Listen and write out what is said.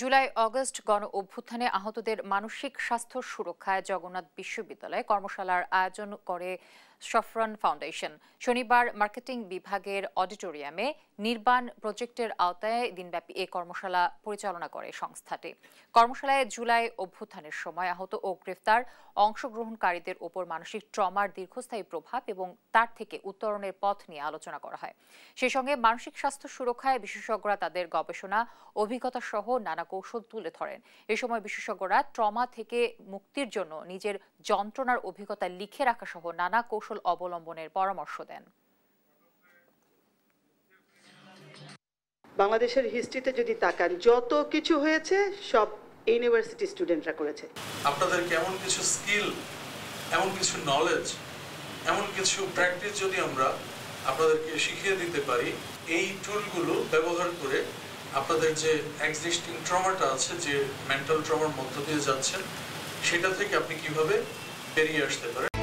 July August গণ অভ্যুত্থানে আহতদের মানসিক স্বাস্থ্য সুরক্ষায় জগন্নাথ বিশ্ববিদ্যালয়ে কর্মশালার আয়োজন করে সফরন ফাউন্ডেশন। শনিবার মার্কেটিং বিভাগের অডিটোরিয়ামে নির্বাণ প্রজেক্টের আওতায় দিনব্যাপী এ কর্মশালা পরিচালনা করে সংস্থাটি। কর্মশালায় জুলাই অভ্যুত্থানের সময় আহত ও গ্রেফতার অংশগ্রহণকারীদের ওপর মানসিক ট্রমার দীর্ঘস্থায়ী প্রভাব এবং তার থেকে উত্তরণের পথ নিয়ে আলোচনা করা হয়। সেই সঙ্গে মানসিক স্বাস্থ্য সুরক্ষায় বিশেষজ্ঞরা তাদের গবেষণা, অভিজ্ঞতা সহ নানা কৌশল তুলে ধরেন। এ সময় বিশেষজ্ঞরা ট্রমা থেকে মুক্তির জন্য নিজের যন্ত্রণার অভিজ্ঞতা লিখে রাখা সহ নানা কৌশল অবলম্বনের পরামর্শ দেন। বাংলাদেশের হিস্ট্রিতে যদি তাকান, যত কিছু হয়েছে সব ইউনিভার্সিটি স্টুডেন্টরা করেছে। আপনাদের কেমন কিছু স্কিল, এমন কিছু নলেজ, এমন কিছু প্র্যাকটিস যদি আমরা আপনাদেরকে শিখিয়ে দিতে পারি, এই টুলগুলো ব্যবহার করে আপনাদের যে এক্সিস্টিং ট্রমাটা আছে, যে মেন্টাল ট্রমার মধ্য দিয়ে যাচ্ছেন, সেটা থেকে আপনি কিভাবে বেরিয়ে আসতে পারেন।